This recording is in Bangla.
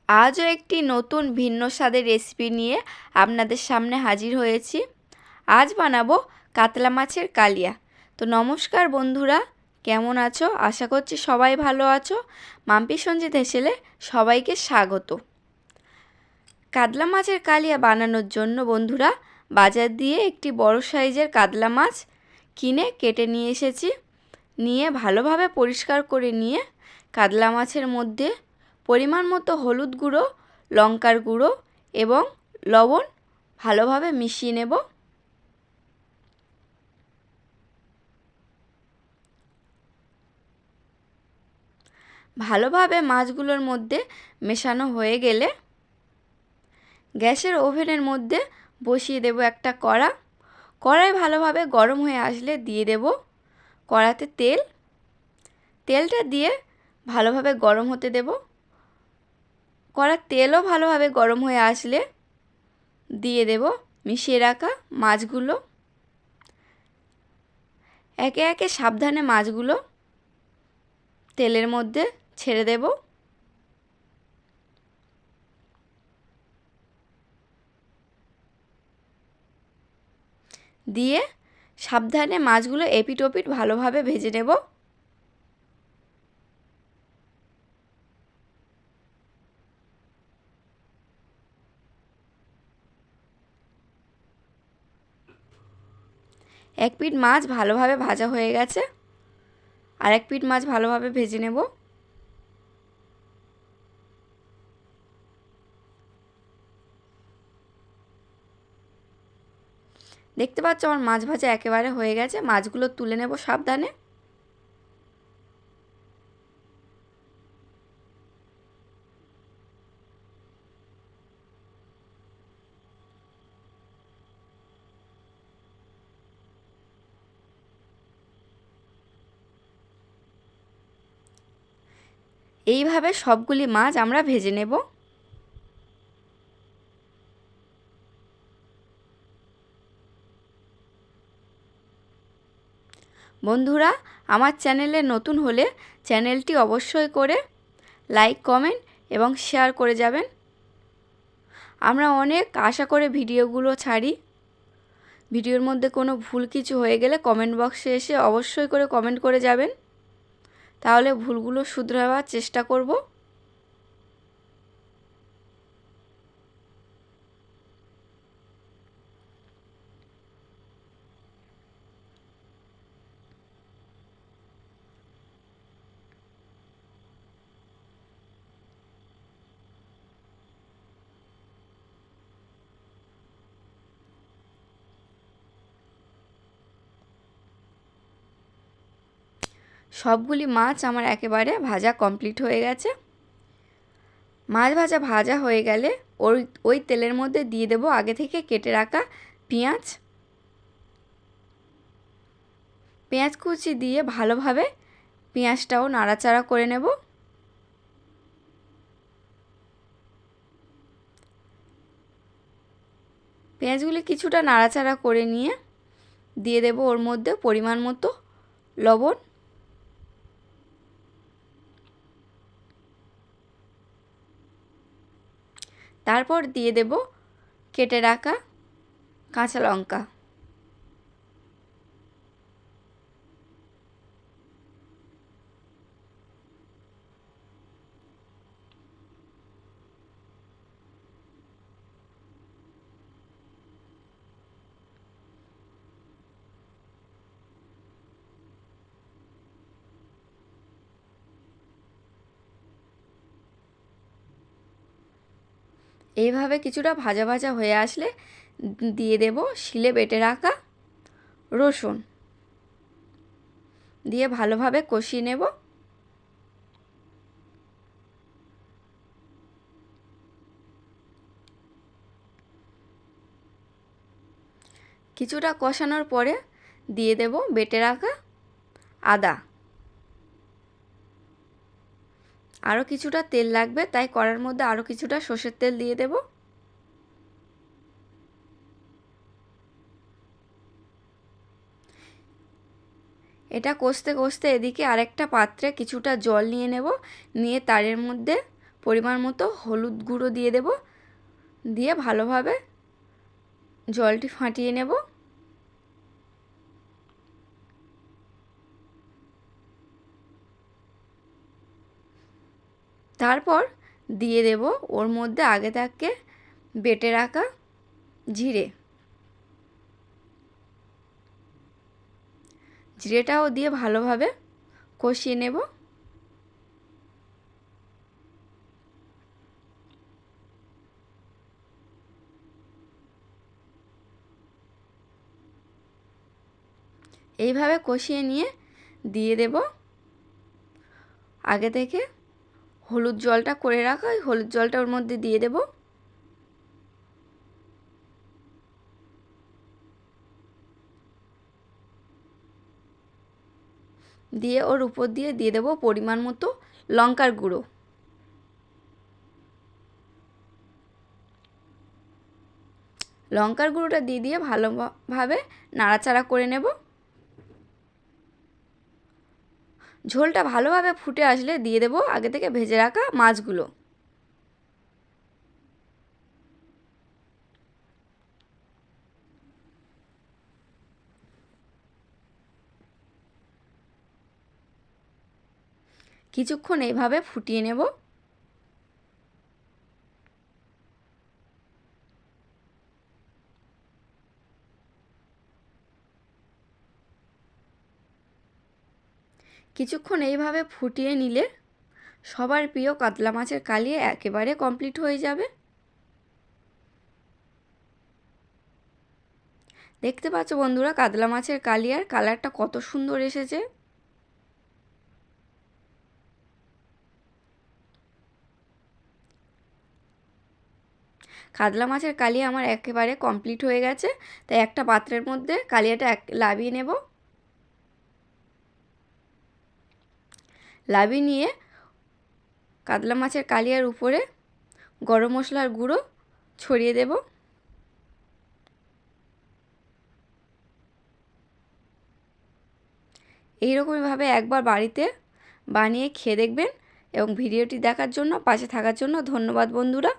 আজও একটি নতুন ভিন্ন স্বাদের রেসিপি নিয়ে আপনাদের সামনে হাজির হয়েছি। আজ বানাবো কাতলা মাছের কালিয়া। তো নমস্কার বন্ধুরা, কেমন আছো? আশা করছি সবাই ভালো আছো। মাম্পি সঞ্জিত হেসেলে সবাইকে স্বাগত। কাতলা মাছের কালিয়া বানানোর জন্য বন্ধুরা বাজার দিয়ে একটি বড় সাইজের কাতলা মাছ কিনে কেটে নিয়ে এসেছি। নিয়ে ভালোভাবে পরিষ্কার করে নিয়ে কাতলা মাছের মধ্যে পরিমাণ মতো হলুদ গুঁড়ো, লঙ্কার গুঁড়ো এবং লবণ ভালোভাবে মিশিয়ে নেব। ভালোভাবে মাছগুলোর মধ্যে মেশানো হয়ে গেলে গ্যাসের ওভেনের মধ্যে বসিয়ে দেব একটা কড়া। কড়াই ভালোভাবে গরম হয়ে আসলে দিয়ে দেব কড়াতে তেল। তেলটা দিয়ে ভালোভাবে গরম হতে দেব। কড়ার তেলও ভালোভাবে গরম হয়ে আসলে দিয়ে দেব মিশিয়ে রাখা মাছগুলো। একে একে সাবধানে মাছগুলো তেলের মধ্যে ছেড়ে দেব। দিয়ে সাবধানে মাছগুলো এপিট ওপিট ভালোভাবে ভেজে নেব। এক পিঠ মাছ ভালোভাবে ভাজা হয়ে গেছে, আর এক পিঠ মাছ ভালোভাবে ভেজে নেব। দেখতে পাচ্ছ আমার মাছ ভাজা একেবারে হয়ে গেছে। মাছগুলো তুলে নেব সাবধানে। এইভাবে সবগুলি মাছ আমরা ভেজে নেব। বন্ধুরা, আমার চ্যানেলে নতুন হলে চ্যানেলটি অবশ্যই করে লাইক, কমেন্ট এবং শেয়ার করে যাবেন। আমরা অনেক আশা করে ভিডিওগুলো ছাড়ি। ভিডিওর মধ্যে কোনো ভুল কিছু হয়ে গেলে কমেন্ট বক্সে এসে অবশ্যই করে কমেন্ট করে যাবেন, তাহলে ভুলগুলো শুধরাবার চেষ্টা করব। সবগুলি মাছ আমার একেবারে ভাজা কমপ্লিট হয়ে গেছে। মাছ ভাজা হয়ে গেলে ওই তেলের মধ্যে দিয়ে দেব আগে থেকে কেটে রাখা পেঁয়াজ। পেঁয়াজ কুচি দিয়ে ভালোভাবে পেঁয়াজটাও নাড়াচাড়া করে নেব। পেঁয়াজগুলি কিছুটা নাড়াচাড়া করে নিয়ে দিয়ে দেব ওর মধ্যে পরিমাণ মতো লবণ। তারপর দিয়ে দেব কেটে রাখা কাঁচা লঙ্কা। এইভাবে কিছুটা ভাজা হয়ে আসলে দিয়ে দেব শিলে বেটে রাখা রসুন। দিয়ে ভালোভাবে কষিয়ে নেব। কিছুটা কষানোর পরে দিয়ে দেব বেটে রাখা আদা। আরও কিছুটা তেল লাগবে, তাই কড়ার মধ্যে আরও কিছুটা সর্ষের তেল দিয়ে দেব। এটা কষতে কষতে এদিকে আরেকটা পাত্রে কিছুটা জল নিয়ে নেব। নিয়ে তারের মধ্যে পরিমাণ মতো হলুদ গুঁড়ো দিয়ে দেব, দিয়ে ভালোভাবে জলটি ফাটিয়ে নেব। তারপর দিয়ে দেব ওর মধ্যে আগে থেকে বেটে রাখা জিরেটাও দিয়ে ভালোভাবে কষিয়ে নেব। এইভাবে কষিয়ে নিয়ে দিয়ে দেব আগে থেকে হলুদ জলটা করে রাখা, ওই হলুদ জলটা ওর মধ্যে দিয়ে দেব। দিয়ে ওর উপর দিয়ে দেব পরিমাণ মতো লঙ্কার গুঁড়ো। লঙ্কার গুঁড়োটা দিয়ে ভালোভাবে নাড়াচাড়া করে নেব। ঝোলটা ভালোভাবে ফুটে আসলে দিয়ে দেব আগে থেকে ভেজে রাখা মাছগুলো। কিছুক্ষণ এইভাবে ফুটিয়ে নেব। কিছুক্ষণ এইভাবে ফুটিয়ে নিলে সবার প্রিয় কাতলা মাছের কালিয়া একেবারে কমপ্লিট হয়ে যাবে। দেখতে পাচ্ছ বন্ধুরা কাতলা মাছের কালিয়ার কালারটা কত সুন্দর এসেছে। কাতলা মাছের কালিয়া আমার একেবারে কমপ্লিট হয়ে গেছে। তাই একটা পাত্রের মধ্যে কালিয়াটা লাবিয়ে নেব। লাবিয়ে নিয়ে কাতলা মাছের কালিয়ার উপরে গরম মশলার গুঁড়ো ছড়িয়ে দেব। এইরকমভাবে একবার বাড়িতে বানিয়ে খেয়ে দেখবেন এবং ভিডিওটি দেখার জন্য পাশে থাকার জন্য ধন্যবাদ বন্ধুরা।